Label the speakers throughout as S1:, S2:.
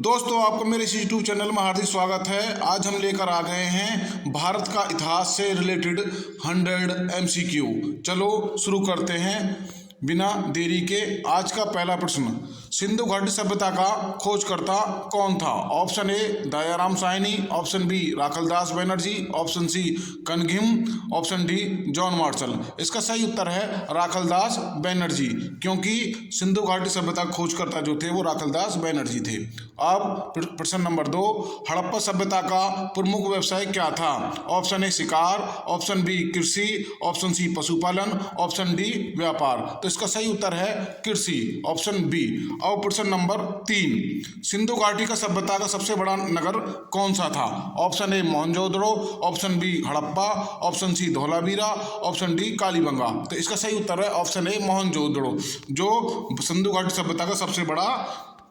S1: दोस्तों, आपको मेरे इस यूट्यूब चैनल में हार्दिक स्वागत है। आज हम लेकर आ गए हैं भारत का इतिहास से रिलेटेड 100 MCQ। चलो शुरू करते हैं बिना देरी के। आज का पहला प्रश्न, सिंधु घाटी सभ्यता का खोजकर्ता कौन था? Option A Dayaram Sahni, option B Rakhaldas Banerji, option C Cunningham, option D John Marshall. इसका सही उत्तर है राखलदास बनर्जी, क्योंकि सिंधु घाटी सभ्यता का खोजकर्ता जो थे वो राखलदास बनर्जी थे। अब प्रश्न नंबर 2, हड़प्पा सभ्यता का प्रमुख व्यवसाय क्या था? ऑप्शन ए शिकार, ऑप्शन बी कृषि, ऑप्शन सी पशुपालन, ऑप्शन डी व्यापार। तो इसका सही उत्तर है कृषि, ऑप्शन बी। और प्रश्न नंबर 3, सिंधु घाटी का सभ्यता का सबसे बड़ा नगर कौन सा था? Option A Mohenjodaro, option B Harappa, option C Dholavira, option D Kalibanga. तो इसका सही उत्तर है ऑप्शन ए मोहनजोदड़ो, जो सिंधु घाटी सभ्यता का सबसे बड़ा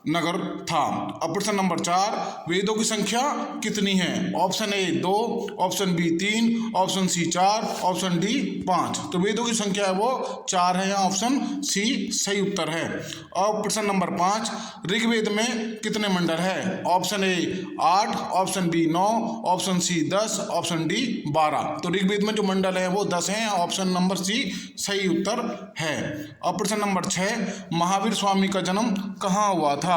S1: नगर था। अब प्रश्न नंबर 4, वेदों की संख्या कितनी है? Option A 2, option B 3, option C 4, option D 5। तो वेदों की संख्या है वो 4 है, यहाँ ऑप्शन सी सही उत्तर है। अब प्रश्न नंबर 5, ऋग्वेद में कितने मंडल है? Option A 8, option B 9, option C 10, option D 12। तो ऋग्वेद में जो मंडल है वो 10 हैं, ऑप्शन नंबर सी सही उत्तर है। अब प्रश्न नंबर 6, महावीर स्वामी का जन्म कहाँ हुआ था?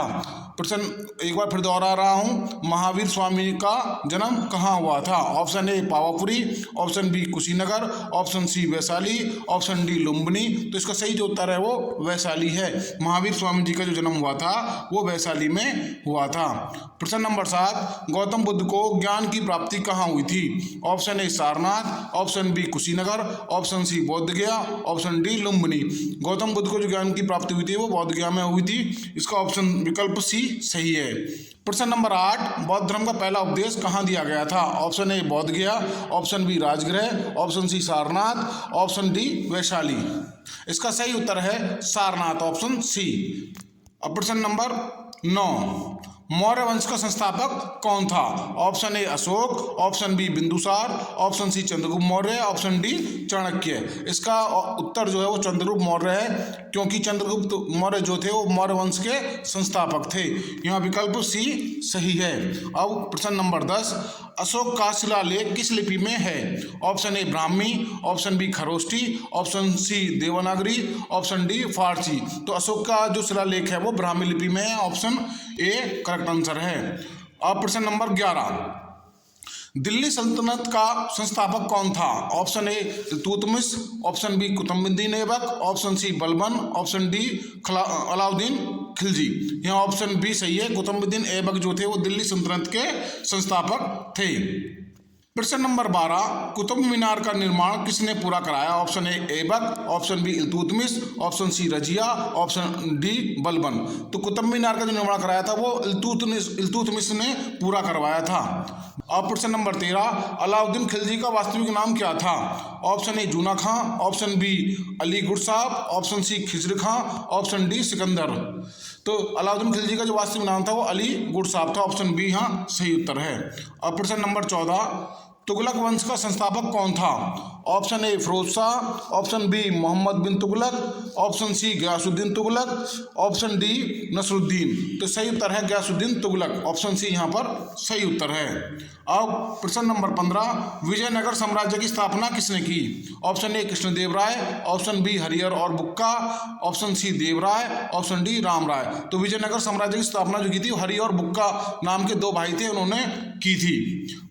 S1: प्रश्न एक बार फिर दोहरा रहा हूँ, महावीर स्वामी का जन्म कहाँ हुआ था? Option A Pawapuri, option B Kushinagar, option C Vaishali, option D Lumbini. तो इसका सही जो उत्तर है वो वैशाली है। महावीर स्वामी जी का जो जन्म हुआ था वो वैशाली में हुआ था। प्रश्न नंबर 7, गौतम बुद्ध को ज्ञान की प्राप्ति कहाँ हुई थी? Option A Sarnath, option B Kushinagar, option C Bodh Gaya, option D Lumbini. Gautam Buddha को जो ज्ञान की प्राप्ति हुई थी वो बोध गया में हुई थी। इसका ऑप्शन विकल्प सी सही है। प्रश्न नंबर 8, बौद्ध धर्म का पहला उपदेश कहाँ दिया गया था? Option A Bodh Gaya, option B Rajgriha, option C Sarnath, option D Vaishali. इसका सही उत्तर है सारनाथ, ऑप्शन सी। अब प्रश्न नंबर 9, मौर्य वंश का संस्थापक कौन था? Option A Ashok, option B Bindusar, option C Chandragupta Maurya, option D Chanakya. इसका उत्तर जो है वो चंद्रगुप्त मौर्य है, क्योंकि चंद्रगुप्त मौर्य जो थे वो मौर्य वंश के संस्थापक थे। यहाँ विकल्प सी सही है। अब प्रश्न नंबर 10, अशोक का शिलालेख किस लिपि में है? Option A Brahmi, option B Kharosthi, option C Devanagari, option D Farsi. तो अशोक का जो शिलालेख है वो ब्राह्मी लिपि में है, ऑप्शन ए करेक्ट आंसर है। अब प्रश्न नंबर 11, दिल्ली सल्तनत का संस्थापक कौन था? Option A Iltutmish, option B Qutubuddin Aibak, option C Balban, option D Alauddin Khilji. यहाँ ऑप्शन बी सही है, कुतुबुद्दीन ऐबक जो थे वो दिल्ली सल्तनत के संस्थापक थे। प्रश्न नंबर 12, कुतुब मीनार का निर्माण किसने पूरा कराया? Option A Aibak, option B Iltutmish, option C Razia, option D Balban. तो कुतुब मीनार का जो निर्माण कराया था वो इल्तुतमिश ने पूरा करवाया था। अब प्रश्न नंबर 13, अलाउद्दीन खिलजी का वास्तविक नाम क्या था? Option A Juna Khan, option B Ali Gurshasp, option C Khizr Khan, option D Sikandar. तो अलाउद्दीन खिलजी का जो वास्तविक नाम था वो अली गुरसाब था, ऑप्शन बी यहाँ सही उत्तर है। अब प्रश्न नंबर 14, तुगलक वंश का संस्थापक कौन था? Option A Firoz Shah, option B Muhammad bin Tughlaq, option C Ghiyasuddin Tughlaq, option D Nasiruddin. तो सही उत्तर है गयासुद्दीन तुगलक, ऑप्शन सी यहाँ पर सही उत्तर है। अब प्रश्न नंबर 15, विजयनगर साम्राज्य की स्थापना किसने की? Option A Krishnadeva Raya, option B Harihara और Bukka, option C Devaraya, option D Rama Raya. तो विजयनगर साम्राज्य की स्थापना जो की थी हरिहर और बुक्का नाम के 2 भाई थे, उन्होंने की थी।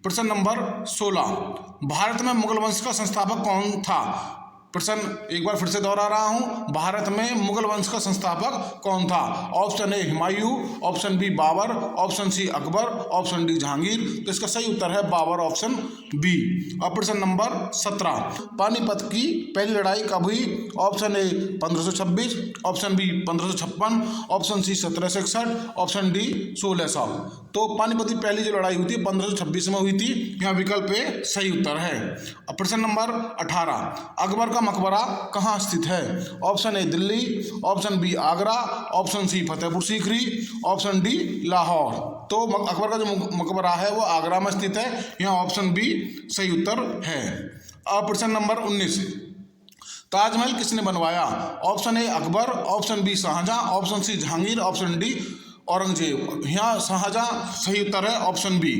S1: प्रश्न नंबर 16, भारत में मुगल वंश का संस्थापक कौन था? प्रश्न एक बार फिर से दोहरा रहा हूं, भारत में मुगल वंश का संस्थापक कौन था? Option A Humayun, option B Babur, option C Akbar, option D Jahangir. तो इसका सही उत्तर है बाबर, ऑप्शन बी। अब प्रश्न नंबर 17, पानीपत की पहली लड़ाई कब हुई? Option A 1526, option B 1556, option C 1761, option D 1600। तो पानीपत की पहली जो लड़ाई हुई थी 1526 में हुई थी, यहाँ विकल्प ए सही उत्तर है। अब प्रश्न नंबर 18, अकबर का मकबरा कहाँ स्थित है? Option A Delhi, option B Agra, option C Fatehpur Sikri, option D Lahore. तो अकबर का जो मकबरा है वो आगरा में स्थित है, यहाँ ऑप्शन बी सही उत्तर है। अब प्रश्न नंबर 19, ताजमहल किसने बनवाया? Option A Akbar, option B Shahjahan, option C Jahangir, option D Aurangzeb, यहाँ शाहजहां सही उत्तर है ऑप्शन बी।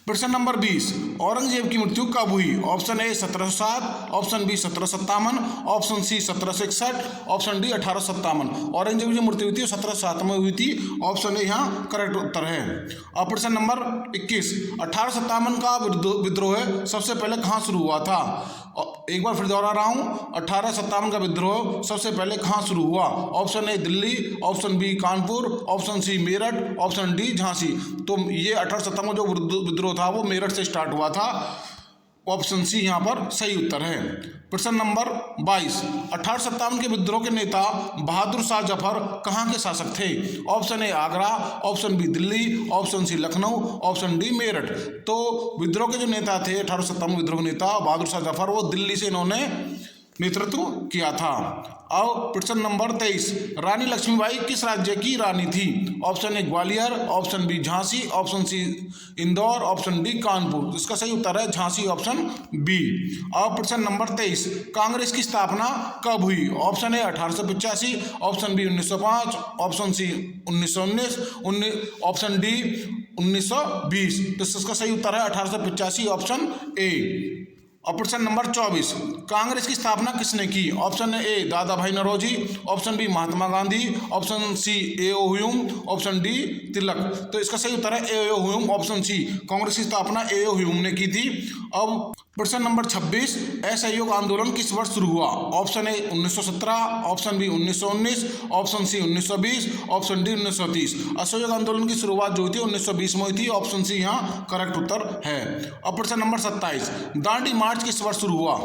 S1: प्रश्न नंबर 20, औरंगजेब की मृत्यु कब हुई? Option A 1707, option B 1757, option C 1761, option D 1857। Aurangzeb की मृत्यु हुई थी 1707 में हुई थी, ऑप्शन ए यहाँ करेक्ट उत्तर है। अब प्रश्न नंबर 21, 1857 का विद्रोह सबसे पहले कहाँ शुरू हुआ था? एक बार फिर दोहरा रहा हूँ, 1857 का विद्रोह सबसे पहले कहाँ शुरू हुआ? Option A Delhi, option B Kanpur, option C Meerut, option D Jhansi. तो ये 1857 का जो विद्रोह था वो मेरठ से स्टार्ट हुआ था, ऑप्शन सी यहाँ पर सही उत्तर है। प्रश्न नंबर 22, 1857 के विद्रोह के नेता बहादुर शाह जफर कहाँ के शासक थे? Option A Agra, option B Delhi, option C Lucknow, option D Meerut. तो विद्रोह के जो नेता थे 1857 विद्रोह के नेता बहादुर शाह जफर, वो दिल्ली से इन्होंने नेतृत्व किया था। अब प्रश्न नंबर 23, रानी लक्ष्मीबाई किस राज्य की रानी थी? Option A Gwalior, option B Jhansi, option C Indore, option D Kanpur. इसका सही उत्तर है झांसी, ऑप्शन बी। अब प्रश्न नंबर 23, कांग्रेस की स्थापना कब हुई? Option A 1885, option B 1905, option C 1919, option D 1920। तो इसका सही उत्तर है 1885, ऑप्शन ए। और प्रश्न नंबर 24, कांग्रेस की स्थापना किसने की? ऑप्शन ए दादा भाई नौरोजी, ऑप्शन बी महात्मा गांधी, ऑप्शन सी एओ ह्यूम, ऑप्शन डी तिलक। तो इसका सही उत्तर है एओ ह्यूम, ऑप्शन सी। कांग्रेस की स्थापना एओ ह्यूम ने की थी। अब प्रश्न नंबर 26, असहयोग आंदोलन किस वर्ष शुरू हुआ? Option A 1917, option B 1919, option C 1920, option D 1930। असहयोग आंदोलन की शुरुआत जो हुई थी 1920 में हुई थी, ऑप्शन सी यहाँ करेक्ट उत्तर है। अब प्रश्न नंबर 27, दांडी मार्च किस वर्ष शुरू हुआ?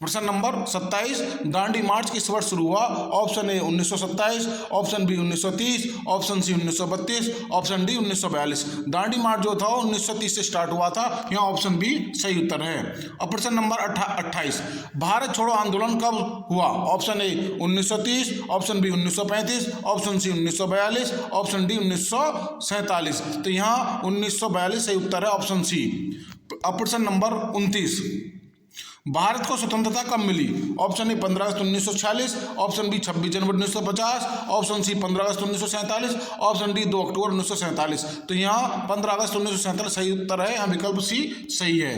S1: प्रश्न नंबर 27, दांडी मार्च किस वर्ष शुरू हुआ? Option A 1927, option B 1930, option C 1932, option D 1942। Dandi march जो था 1930 से स्टार्ट हुआ था, यहाँ ऑप्शन बी सही उत्तर है। अब प्रश्न नंबर 28, भारत छोड़ो आंदोलन कब हुआ? Option A 1930, option B 1935, option C 1942, option D 1947। तो यहाँ 1942 सही उत्तर है, ऑप्शन सी। अब प्रश्न नंबर 29, भारत को स्वतंत्रता कब मिली? ऑप्शन ए 15 अगस्त 1946, ऑप्शन बी 26 जनवरी 1950, ऑप्शन सी 15 अगस्त 1947, ऑप्शन डी 2 अक्टूबर 1947। तो यहाँ 15 अगस्त 1947 सही उत्तर है, यहाँ विकल्प सी सही है।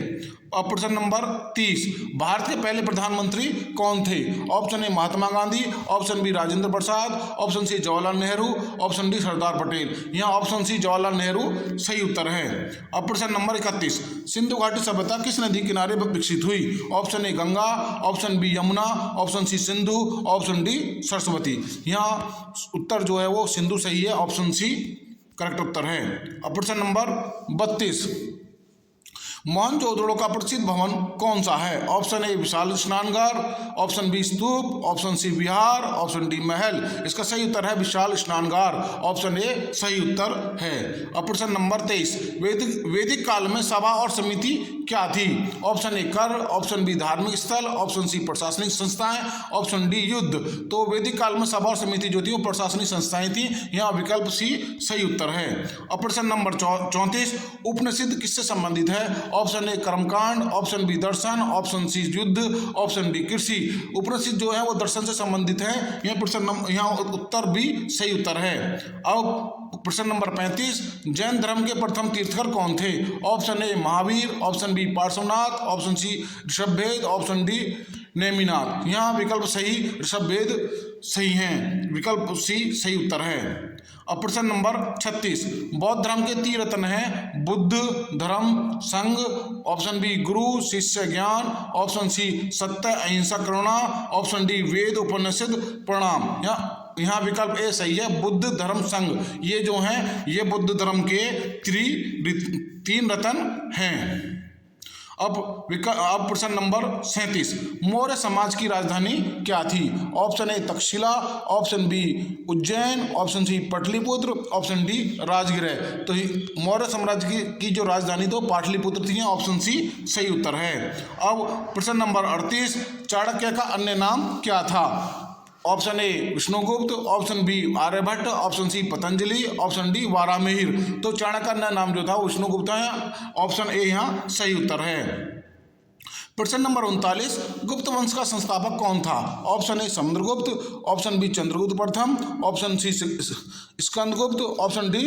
S1: अब प्रश्न नंबर 30, भारत के पहले प्रधानमंत्री कौन थे? Option A Mahatma Gandhi, option B Rajendra Prasad, option C Jawaharlal Nehru, option D Sardar Patel. यहाँ ऑप्शन सी जवाहरलाल नेहरू सही उत्तर है। अब प्रश्न नंबर 31, सिंधु घाटी सभ्यता किस नदी किनारे पर विकसित हुई? Option A Ganga, option B Yamuna, option C Sindhu, option D Saraswati. यहाँ उत्तर जो है वो सिंधु सही है, ऑप्शन सी करेक्ट उत्तर है। अब प्रश्न नंबर 32, मोहनजोदड़ो का प्रसिद्ध भवन कौन सा है? ऑप्शन ए विशाल स्नानघर, ऑप्शन बी स्तूप, ऑप्शन सी विहार, ऑप्शन डी महल। इसका सही उत्तर है विशाल स्नानघर, ऑप्शन ए सही उत्तर है। अब प्रश्न नंबर 23, वैदिक काल में सभा और समिति क्या थी? ऑप्शन ए कर, ऑप्शन बी धार्मिक स्थल, ऑप्शन सी प्रशासनिक संस्थाएं, ऑप्शन डी युद्ध। तो वैदिक काल में सभा और समिति जो थी वो प्रशासनिक संस्थाएं थी, यहाँ विकल्प सी सही उत्तर है। अब प्रश्न नंबर 34, उपनिषद किससे संबंधित है? ऑप्शन ए कर्मकांड, ऑप्शन बी दर्शन, ऑप्शन सी युद्ध, ऑप्शन डी कृषि। उपनिषद जो है वो दर्शन से संबंधित है, यहाँ उत्तर भी सही उत्तर है। अब प्रश्न नंबर 35, जैन धर्म के प्रथम तीर्थकर कौन थे? Option A Mahavira, option B Parshvanath, option C Rishabhdev, option D Neminath. यहाँ विकल्प सही ऋषभवेद सही हैं, विकल्प सी सही उत्तर है। अब प्रश्न नंबर 36, बौद्ध धर्म के 3 रत्न हैं, बुद्ध, धर्म, संघ। ऑप्शन बी गुरु शिष्य ज्ञान, ऑप्शन सी सत्य अहिंसा करुणा, ऑप्शन डी वेद उपनिषद प्रणाम। यहाँ विकल्प ए सही है, बुद्ध धर्म संघ। ये जो हैं ये बुद्ध धर्म के 3 रत्न हैं। अब प्रश्न नंबर 37, मौर्य समाज की राजधानी क्या थी? Option A Taxila, option B Ujjain, option C Pataliputra, option D Rajgriha. तो मौर्य साम्राज्य की जो राजधानी तो पाटलिपुत्र थी, ऑप्शन सी सही उत्तर है। अब प्रश्न नंबर 38, चाणक्य का अन्य नाम क्या था? Option A Vishnugupta, option B Aryabhata, option C Patanjali, option D Varahamihira. तो चाणक्य का नाम जो था वो विष्णुगुप्त है, ऑप्शन ए यहाँ सही उत्तर है। प्रश्न नंबर 39, गुप्त वंश का संस्थापक कौन था? Option A Samudragupta, option B Chandragupta प्रथम, option C Skandagupta, option D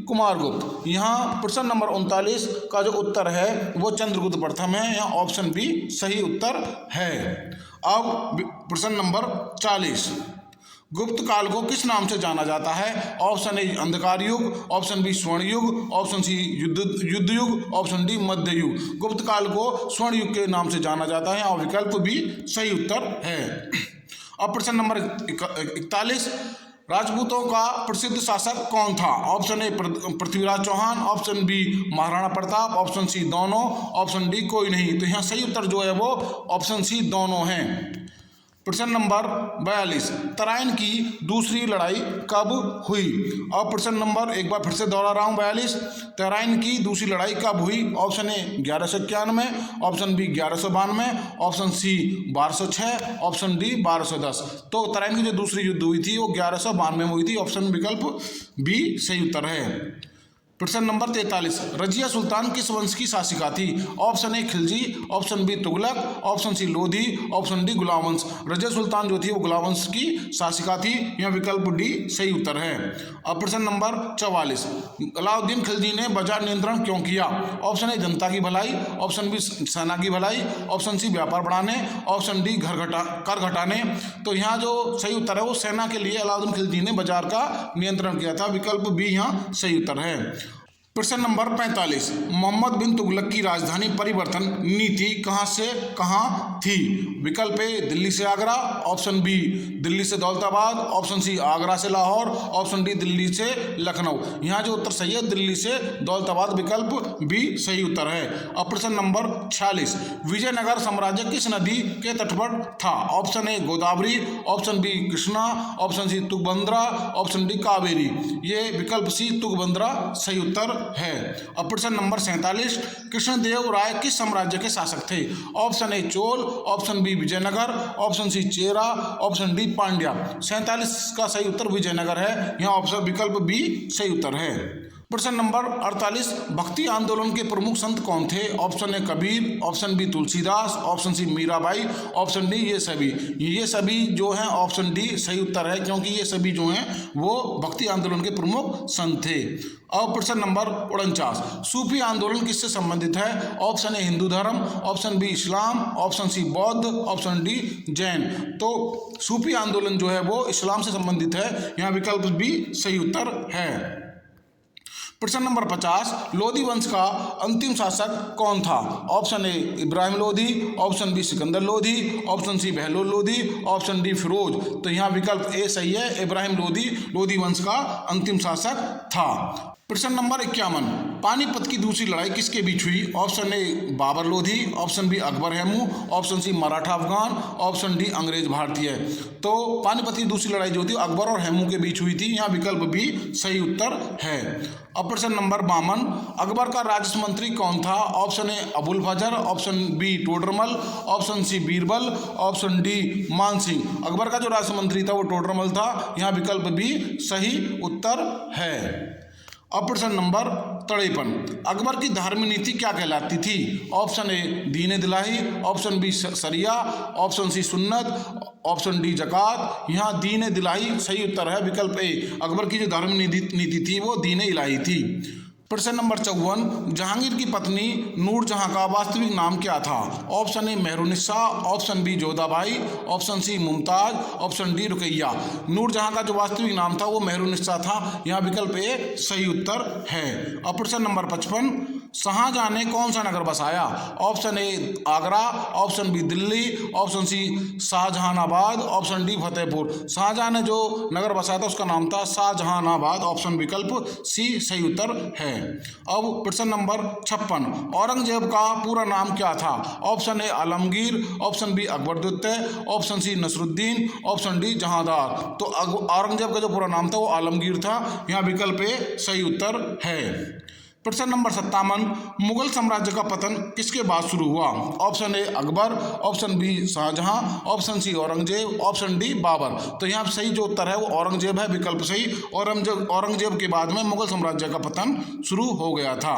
S1: Kumaragupta. यहाँ प्रश्न नंबर 39 का जो उत्तर है वो चंद्रगुप्त प्रथम है। यहाँ ऑप्शन बी सही उत्तर है। अब प्रश्न नंबर 40, गुप्त काल को किस नाम से जाना जाता है? ऑप्शन ए अंधकार युग, ऑप्शन बी स्वर्ण युग, ऑप्शन सी युद्ध युग, ऑप्शन डी मध्य युग। गुप्त काल को स्वर्ण युग के नाम से जाना जाता है और विकल्प बी सही उत्तर है। अब प्रश्न नंबर 41, राजपूतों का प्रसिद्ध शासक कौन था? Option A Prithviraj Chauhan, option B Maharana Pratap, option C दोनों, ऑप्शन डी कोई नहीं। तो यहाँ सही उत्तर जो है वो ऑप्शन सी दोनों है। प्रश्न नंबर 42, तराइन की दूसरी लड़ाई कब हुई? और प्रश्न नंबर एक बार फिर से दोहरा रहा हूँ 42, तराइन की दूसरी लड़ाई कब हुई? Option A 1191, option B 1192, option C 1206, option D 1210। तो तराइन की जो दूसरी युद्ध हुई थी वो 1192 में हुई थी। ऑप्शन विकल्प बी सही उत्तर है। प्रश्न नंबर 43, रजिया सुल्तान किस वंश की शासिका थी? Option A Khilji, option B Tughlaq, option C Lodi, option D गुलाम वंश। रजिया सुल्तान जो थी वो गुलाम वंश की शासिका थी। यह विकल्प डी सही उत्तर है। अब प्रश्न नंबर 44, अलाउद्दीन खिलजी ने बाजार नियंत्रण क्यों किया? ऑप्शन ए जनता की भलाई, ऑप्शन बी सेना की भलाई, ऑप्शन सी व्यापार बढ़ाने, ऑप्शन डी कर घटाने। तो यहाँ जो सही उत्तर है वो सेना के लिए अलाउद्दीन खिलजी ने बाजार का नियंत्रण किया था। विकल्प बी यहाँ सही उत्तर है। प्रश्न नंबर 45, मोहम्मद बिन तुगलक की राजधानी परिवर्तन नीति कहाँ से कहाँ थी? विकल्प ए दिल्ली से आगरा, ऑप्शन बी दिल्ली से दौलताबाद, ऑप्शन सी आगरा से लाहौर, ऑप्शन डी दिल्ली से लखनऊ। यहाँ जो उत्तर सही है दिल्ली से दौलताबाद, विकल्प बी सही उत्तर है। अब प्रश्न नंबर 46, विजयनगर साम्राज्य किस नदी के तट पर था? Option A Godavari, option B Krishna, option C Tungabhadra, option D Kaveri. ये विकल्प सी तुंगभद्रा सही उत्तर है। अब प्रश्न नंबर 47, कृष्णदेव राय किस साम्राज्य के शासक थे? Option A Chola, option B Vijayanagara, option C Chera, option D Pandya. 47 का सही उत्तर विजयनगर है। यहाँ ऑप्शन विकल्प बी सही उत्तर है। प्रश्न नंबर 48, भक्ति आंदोलन के प्रमुख संत कौन थे? Option A Kabir, option B Tulsidas, option C Mirabai, option D ये सभी जो हैं ऑप्शन डी सही उत्तर है, क्योंकि ये सभी जो हैं वो भक्ति आंदोलन के प्रमुख संत थे। अब प्रश्न नंबर 49, सूफी आंदोलन किससे संबंधित है? ऑप्शन ए हिंदू धर्म, ऑप्शन बी इस्लाम, ऑप्शन सी बौद्ध, ऑप्शन डी जैन। तो सूफी आंदोलन जो है वो इस्लाम से संबंधित है। यहाँ विकल्प बी सही उत्तर है। प्रश्न नंबर 50, लोधी वंश का अंतिम शासक कौन था? Option A Ibrahim Lodi, option B Sikandar Lodi, option C Bahlol Lodi, option D Firoz. तो यहाँ विकल्प ए सही है, इब्राहिम लोधी वंश का अंतिम शासक था। प्रश्न नंबर 51, पानीपत की दूसरी लड़ाई किसके बीच हुई? Option A Babur Lodi, option B Akbar Hemu, option C Maratha Afghan, option D अंग्रेज भारतीय। तो पानीपत की दूसरी लड़ाई जो थी अकबर और हेमू के बीच हुई थी। यहाँ विकल्प बी सही उत्तर है। अब प्रश्न नंबर 52, अकबर का राजस्व मंत्री कौन था? Option A Abul Fazal, option B Todarmal, option C Birbal, option D Man Singh. Akbar का जो राजस्व मंत्री था वो टोडरमल था। यहाँ विकल्प बी सही उत्तर है। अब प्रश्न नंबर 53, अकबर की धार्मिक नीति क्या कहलाती थी? ऑप्शन ए दीन दिलाही, ऑप्शन बी सरिया, ऑप्शन सी सुन्नत, ऑप्शन डी जकात। यहाँ दीन दिलाही सही उत्तर है, विकल्प ए। अकबर की जो धार्मिक नीति थी वो दीन इलाही थी। प्रश्न नंबर 54, जहांगीर की पत्नी नूरजहां का वास्तविक नाम क्या था? Option A Mehrunnisa, option B Jodhabai, option C Mumtaz, option D Ruqaiya. Noorjahan का जो वास्तविक नाम था वो मेहरुनिसा था। यहाँ विकल्प ए सही उत्तर है। अब प्रश्न नंबर 55, शाहजहां ने कौन सा नगर बसाया? Option A Agra, option B Delhi, option C Shahjahanabad, option D Fatehpur. Shahjahan ने जो नगर बसाया था उसका नाम था शाहजहानाबाद। ऑप्शन विकल्प सी सही उत्तर है। अब प्रश्न नंबर 56, औरंगजेब का पूरा नाम क्या था? Option A Alamgir, option B Akbar द्वितीय, option C Nasiruddin, option D Jahandar. तो औरंगजेब का जो पूरा नाम था वो आलमगीर था। यहाँ विकल्प ए सही उत्तर है। प्रश्न नंबर 57, मुगल साम्राज्य का पतन किसके बाद शुरू हुआ? Option A Akbar, option B Shahjahan, option C Aurangzeb, option D Babur. तो यहाँ सही जो उत्तर है वो औरंगजेब है, विकल्प सही। औरंगजेब के बाद में मुगल साम्राज्य का पतन शुरू हो गया था।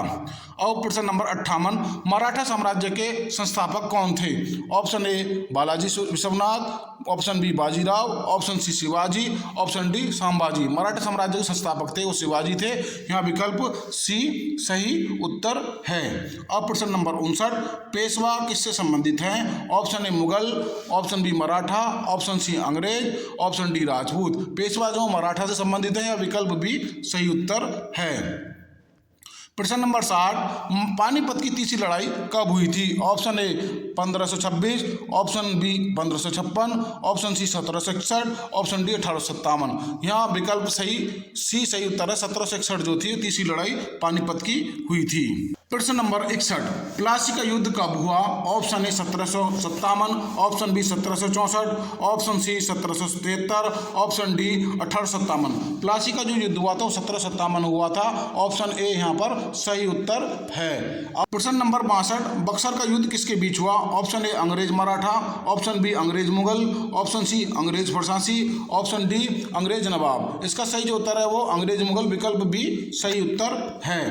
S1: और प्रश्न नंबर 58, मराठा साम्राज्य के संस्थापक कौन थे? Option A Balaji Vishwanath, option B Bajirao, option C Shivaji, option D Sambhaji. Maratha साम्राज्य के संस्थापक थे वो शिवाजी थे। यहाँ विकल्प सी सही उत्तर है। अब प्रश्न नंबर 59, पेशवा किससे संबंधित हैं? Option A Mughal, option B Maratha, option C अंग्रेज, ऑप्शन डी राजपूत। पेशवा जो मराठा से संबंधित है, यह विकल्प भी सही उत्तर है। प्रश्न नंबर 60, पानीपत की तीसरी लड़ाई कब हुई थी? Option A 1526, option B 1556, option C 1761, option D 1857। यहाँ विकल्प सी सही उत्तर है। 1761 जो थी तीसरी लड़ाई पानीपत की हुई थी। प्रश्न नंबर 61, प्लासी का युद्ध कब हुआ? Option A 1757, option B 1764, option C 1773, option D 1857। Plassey का जो युद्ध हुआ था वो 1757 हुआ था। ऑप्शन ए यहाँ पर सही उत्तर है। प्रश्न नंबर 62, बक्सर का युद्ध किसके बीच हुआ? ऑप्शन ए अंग्रेज मराठा, ऑप्शन बी अंग्रेज मुगल, ऑप्शन सी अंग्रेज फरसांसी, ऑप्शन डी अंग्रेज नवाब। इसका सही जो उत्तर है वो अंग्रेज मुगल, विकल्प बी सही उत्तर है।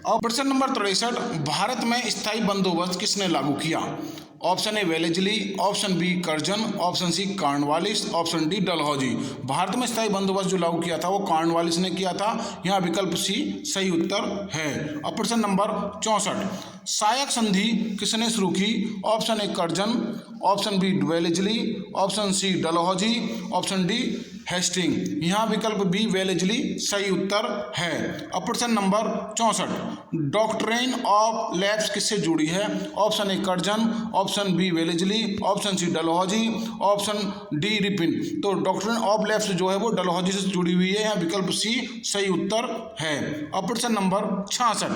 S1: और प्रश्न नंबर 63, भारत में स्थायी बंदोबस्त किसने लागू किया? Option A Wellesley, option B Curzon, option C Cornwallis, option D Dalhousie. Bharat में स्थायी बंदोबस्त जो लागू किया था वो कॉर्नवालिस ने किया था। यहाँ विकल्प सी सही उत्तर है। अब प्रश्न नंबर 64, सायक संधि किसने शुरू की? Option A Curzon, option B Wellesley, option C Dalhousie, option D Hastings. यहाँ विकल्प बी वेलेजली सही उत्तर है। अब प्रश्न नंबर 64, डॉक्ट्रिन ऑफ लैप्स किससे जुड़ी है? Option A Curzon, option B Wellesley, option C Dalhousie, option D Ripon. तो डॉक्ट्रिन ऑफ लैप्स जो है वो डलहौजी से जुड़ी हुई है। यहाँ विकल्प सी सही उत्तर है। अब प्रश्न नंबर 66,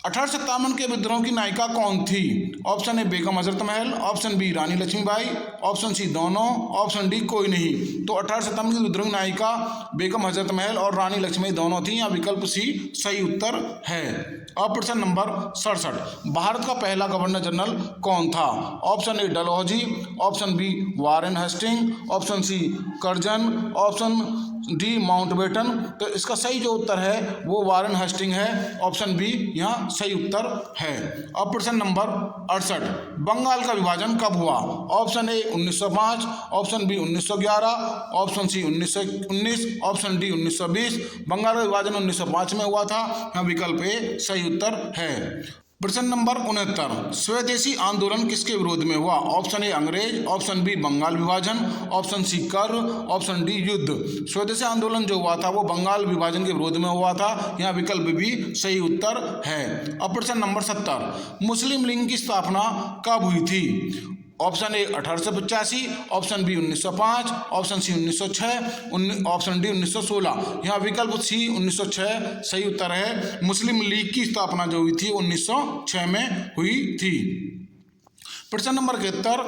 S1: 1857 के विद्रोह की नायिका कौन थी? ऑप्शन ए बेगम हजरत महल, ऑप्शन बी रानी लक्ष्मीबाई, ऑप्शन सी दोनों, ऑप्शन डी कोई नहीं। तो 1857 की विद्रोह की नायिका बेगम हजरत महल और रानी लक्ष्मीबाई दोनों थी। यहाँ विकल्प सी सही उत्तर है। अब प्रश्न नंबर 67, भारत का पहला गवर्नर जनरल कौन था? Option A Dalhousie, option B Warren Hastings, option C Curzon, option D Mountbatten. तो इसका सही जो उत्तर है वो वारेन हेस्टिंग है। ऑप्शन बी यहाँ सही उत्तर है। अब प्रश्न नंबर 68, बंगाल का विभाजन कब हुआ? Option A 1905, option B 1911, option C 1919, option D 1920। Bengal का विभाजन 1905 में हुआ था। यहाँ विकल्प ए सही उत्तर है। प्रश्न नंबर 69, स्वदेशी आंदोलन किसके विरोध में हुआ? ऑप्शन ए अंग्रेज, ऑप्शन बी बंगाल विभाजन, ऑप्शन सी कर, ऑप्शन डी युद्ध। स्वदेशी आंदोलन जो हुआ था वो बंगाल विभाजन के विरोध में हुआ था। यहाँ विकल्प भी सही उत्तर है। अब प्रश्न नंबर 70, मुस्लिम लीग की स्थापना कब हुई थी? Option A 1885, option B 1905, option C 1906, option D 1916। यहाँ विकल्प सी 1906 सही उत्तर है। मुस्लिम लीग की स्थापना जो हुई थी 1906 में हुई थी। प्रश्न नंबर 71,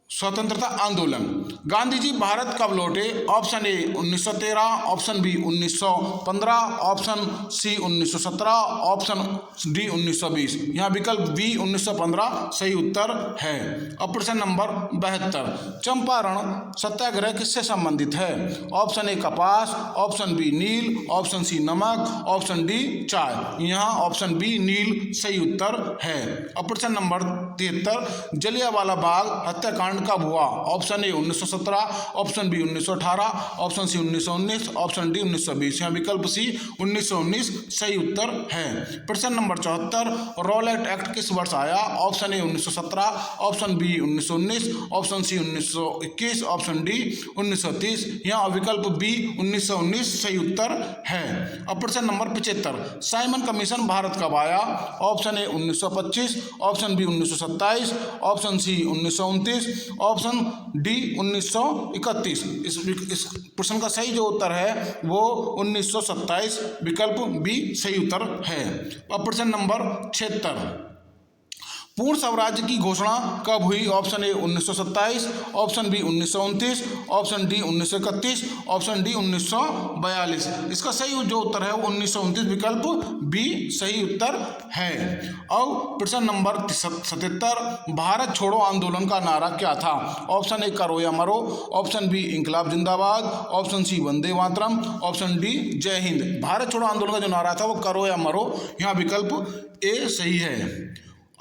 S1: स्वतंत्रता आंदोलन, गांधी जी भारत कब लौटे? Option A 1913, option B 1915, option C 1917, option D 1920। यहाँ विकल्प बी 1915 सही उत्तर है। अब प्रश्न नंबर 72, चंपारण सत्याग्रह किससे संबंधित है? ऑप्शन ए कपास, option B Neil, option C नमक, ऑप्शन डी चाय। यहाँ ऑप्शन बी नील सही उत्तर है। अब प्रश्न नंबर 73, जलियांवाला बाग हत्याकांड कब हुआ? Option A 1917, option B 1918, option C 1919, option D 1920। यहाँ विकल्प सी 1919 सही उत्तर है। प्रश्न नंबर 74, रॉलेट एक्ट किस वर्ष आया? Option A 1917, option B 1919, option C 1921, option D 1930। यहाँ विकल्प बी 1919 सही उत्तर है। अब प्रश्न नंबर 75, साइमन कमीशन भारत कब आया? Option A 1925, option B 1927, option C 1929, option D 1931। इस प्रश्न का सही जो उत्तर है वो 1927, विकल्प बी सही उत्तर है। अब प्रश्न नंबर 76, पूर्ण स्वराज्य की घोषणा कब हुई? Option A 1927, option B 1929, option D 1931, option D 1942। इसका सही जो उत्तर है वो 1929, विकल्प बी सही उत्तर है। अब प्रश्न नंबर 77, भारत छोड़ो आंदोलन का नारा क्या था? ऑप्शन ए करो या मरो, ऑप्शन बी इंकलाब जिंदाबाद, option C Vande Mataram, option D जय हिंद। भारत छोड़ो आंदोलन का जो नारा था वो करो या मरो, यहाँ विकल्प ए सही है।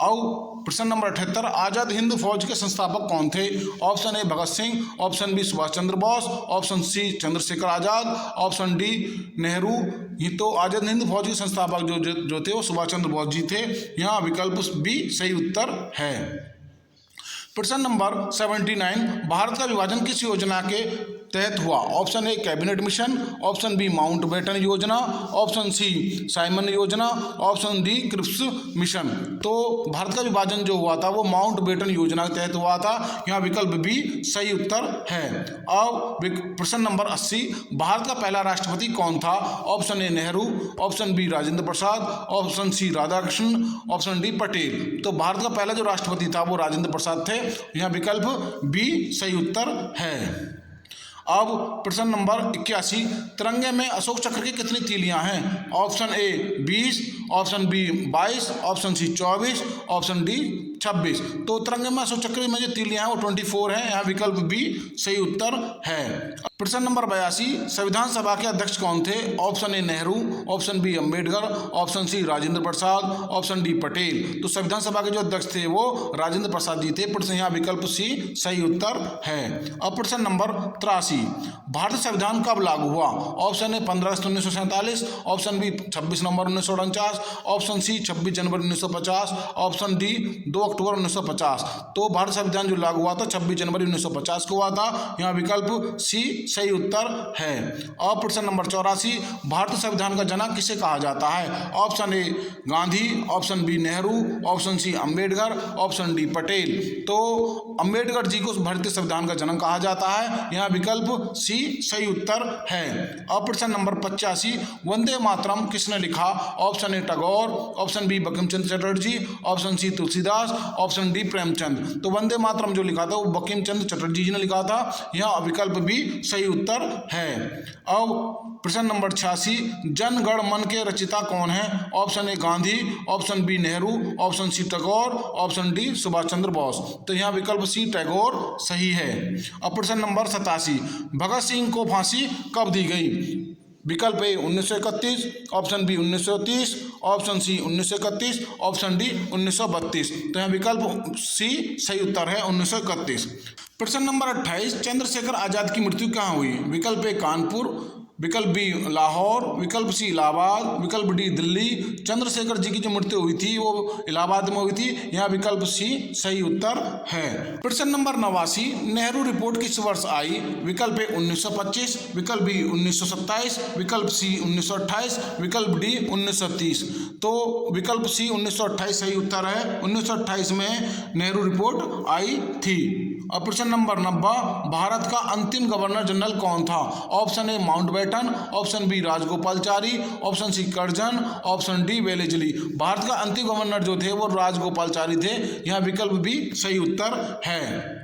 S1: और प्रश्न नंबर 78, आज़ाद हिंद फौज के संस्थापक कौन थे? Option A Bhagat Singh, option B Subhash Chandra Bose, option C Chandrashekhar Azad, option D Nehru. ये तो आज़ाद हिंद फौज के संस्थापक जो थे वो सुभाष चंद्र बोस जी थे, यहाँ विकल्प बी सही उत्तर है। प्रश्न नंबर 79, भारत का विभाजन किस योजना के तहत हुआ? Option A cabinet mission, option B Mountbatten योजना, ऑप्शन सी साइमन योजना, ऑप्शन डी क्रिप्स मिशन। तो भारत का विभाजन जो हुआ था वो माउंटबेटन योजना के तहत हुआ था, यहाँ विकल्प बी सही उत्तर है। अब प्रश्न नंबर 80, भारत का पहला राष्ट्रपति कौन था? Option A Nehru, option B Rajendra Prasad, option C Radhakrishnan, option D Patel. तो भारत का पहला जो राष्ट्रपति था वो राजेंद्र प्रसाद थे, यहाँ विकल्प बी सही उत्तर है। अब प्रश्न नंबर 81, तिरंगे में अशोक चक्र की कितनी तीलियां हैं? Option A 20, option B 22, option C 24, option D 26। तो तिरंगे में अशोक चक्र में जो तीलियां हैं वो 24 हैं, यहाँ विकल्प बी सही उत्तर है। प्रश्न नंबर 82, संविधान सभा के अध्यक्ष कौन थे? Option A Nehru, option B Ambedkar, option C Rajendra Prasad, option D Patel. तो संविधान सभा के जो अध्यक्ष थे वो राजेंद्र प्रसाद जी थे, प्रश्न यहाँ विकल्प सी सही उत्तर है। अब प्रश्न नंबर 83, भारतीय संविधान कब लागू हुआ? ऑप्शन ए 15 अगस्त 1947, ऑप्शन बी 26 नवंबर 1949, ऑप्शन सी 26 जनवरी 1950, ऑप्शन डी 2 अक्टूबर 1950। तो भारत संविधान जो लागू हुआ था 26 जनवरी 1950 को हुआ था, यहाँ विकल्प सी सही उत्तर है। और प्रश्न नंबर 84, भारतीय संविधान का जनक किसे कहा जाता है? Option A Gandhi, option B Nehru, option C Ambedkar, option D Patel. तो अम्बेडकर जी को भारतीय संविधान का जनक कहा जाता है, यहाँ विकल्प सी सही उत्तर है। अब प्रश्न नंबर 85, वंदे मातरम किसने लिखा? Option A Tagore, option B Bankim Chandra Chatterjee, option C Tulsidas, option D Premchand. तो वंदे मातरम जो लिखा था वो बंकिम चंद्र चटर्जी जी ने लिखा था, यह विकल्प भी सही उत्तर है। अब प्रश्न नंबर 86, जन गण मन के रचयिता कौन है? Option A Gandhi, option B Nehru, option C Tagore, option D Subhash Chandra Bose. तो यहाँ विकल्प सी टैगोर सही है। अब प्रश्न नंबर 87, भगत सिंह को फांसी कब दी गई? विकल्प A 1931, option B 1930, option C 1931, option D 1932। तो यहाँ विकल्प सी सही उत्तर है 1931। प्रश्न नंबर 28, चंद्रशेखर आजाद की मृत्यु कहाँ हुई? विकल्प ए कानपुर, विकल्प बी लाहौर, विकल्प सी इलाहाबाद, विकल्प डी दिल्ली। चंद्रशेखर जी की जो मृत्यु हुई थी वो इलाहाबाद में हुई थी, यहाँ विकल्प सी सही उत्तर है। प्रश्न नंबर 89, नेहरू रिपोर्ट किस वर्ष आई? विकल्प ए 1925, विकल्प बी 1927, विकल्प सी 1928, विकल्प डी 1930। तो विकल्प सी 1928 सही उत्तर है, 1928 में नेहरू रिपोर्ट आई थी। अब प्रश्न नंबर 90, भारत का अंतिम गवर्नर जनरल कौन था? Option A Mountbatten, option B Rajagopalachari, option C Curzon, option D Wellesley. Bharat का अंतिम गवर्नर जो थे वो राजगोपालचारी थे, यहाँ विकल्प भी सही उत्तर है।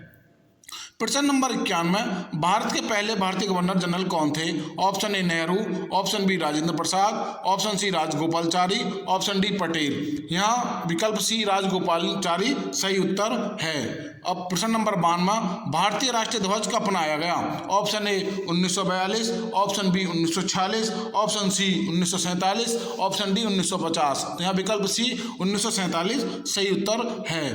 S1: प्रश्न नंबर 91, भारत के पहले भारतीय गवर्नर जनरल कौन थे? Option A Nehru, option B Rajendra Prasad, option C Rajagopalachari, option D Patel. यहाँ विकल्प सी राजगोपालचारी सही उत्तर है। अब प्रश्न नंबर 92, भारतीय राष्ट्रीय ध्वज कब अपनाया गया? Option A 1942, option B 1946, option C 1947, option D 1950। तो यहाँ विकल्प सी 1947 सही उत्तर है।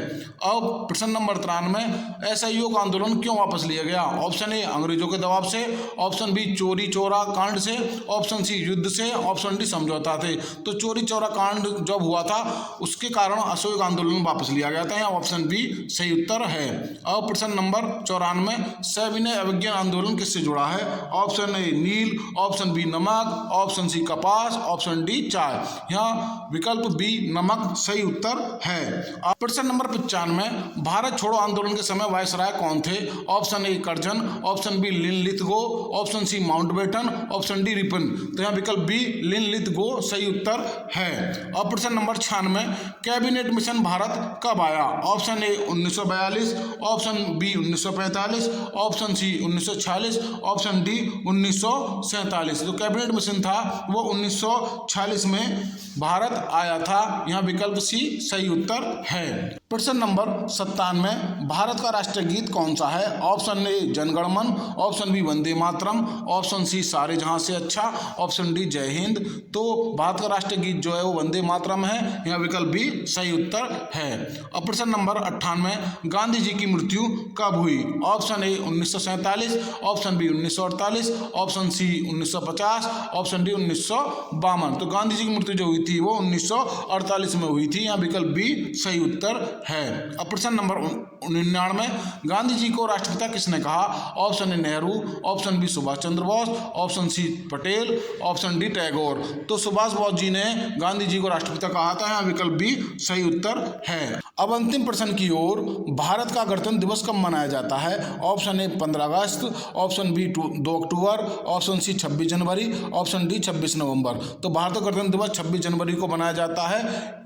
S1: अब प्रश्न नंबर 93, असहयोग आंदोलन क्यों वापस लिया गया? ऑप्शन ए अंग्रेजों के दबाव से, ऑप्शन बी चोरी चौरा कांड से, ऑप्शन सी युद्ध से, ऑप्शन डी समझौता से। तो चोरी चौरा कांड जब हुआ था उसके कारण असहयोग आंदोलन वापस लिया गया था, यहाँ ऑप्शन बी सही उत्तर है। अब प्रश्न नंबर 94, सविनय अवज्ञा आंदोलन किससे जुड़ा है? ऑप्शन ए नील, ऑप्शन बी नमक, ऑप्शन सी कपास, ऑप्शन डी चाय। यहाँ विकल्प बी नमक सही उत्तर है। अब प्रश्न नंबर 95, भारत छोड़ो आंदोलन के समय वायसराय कौन थे? Option A Curzon, option B Linlithgow, option C Mountbatten, option D Ripon. तो यहाँ विकल्प बी लिनलिथगो सही उत्तर है। अब प्रश्न नंबर 96, कैबिनेट मिशन भारत कब आया? Option A 1942, option B 1945, option C 1946, option D 1947। जो कैबिनेट मिशन था वो 1946 में भारत आया था। यहाँ विकल्प सी सही उत्तर है। प्रश्न नंबर 97, भारत का राष्ट्रीय गीत कौन सा है? ऑप्शन ए जनगण मन, option B Vande Mataram, option C सारे जहां से अच्छा, ऑप्शन डी जय हिंद। तो भारत का राष्ट्रीय गीत जो है वो वंदे मातरम है। यहाँ विकल्प बी सही उत्तर है। अब प्रश्न नंबर 98, गांधी जी की मृत्यु कब हुई? Option A 1947, option B 1948, option C 1950, option D 1952। तो गांधी जी की मृत्यु जो हुई थी वो 1948 में हुई थी। यहाँ विकल्प बी सही उत्तर है। अब प्रश्न नंबर 99, गांधी जी को राष्ट्रपिता किसने कहा? Option A Nehru, option B Subhash Chandra Bose, option C Patel, option D Tagore. तो सुभाष बोस जी ने गांधी जी को राष्ट्रपिता कहा था। यहाँ विकल्प बी सही उत्तर है। अब अंतिम प्रश्न की ओर, भारत का गणतंत्र दिवस कब मनाया जाता है? ऑप्शन ए 15 अगस्त, ऑप्शन बी 2 अक्टूबर, ऑप्शन सी 26 जनवरी, ऑप्शन डी 26 नवंबर। तो भारत का गणतंत्र दिवस 26 जनवरी को मनाया जाता है।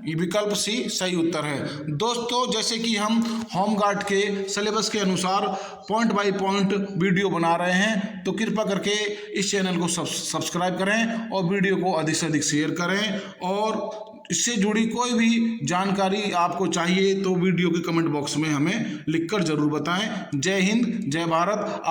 S1: ये विकल्प सी सही उत्तर है। दोस्तों, जैसे कि हम होमगार्ड के सिलेबस के अनुसार पॉइंट बाय पॉइंट वीडियो बना रहे हैं, तो कृपा करके इस चैनल को सब्सक्राइब करें और वीडियो को अधिक से अधिक शेयर करें। और इससे जुड़ी कोई भी जानकारी आपको चाहिए तो वीडियो के कमेंट बॉक्स में हमें लिखकर जरूर बताएं। जय हिंद, जय भारत।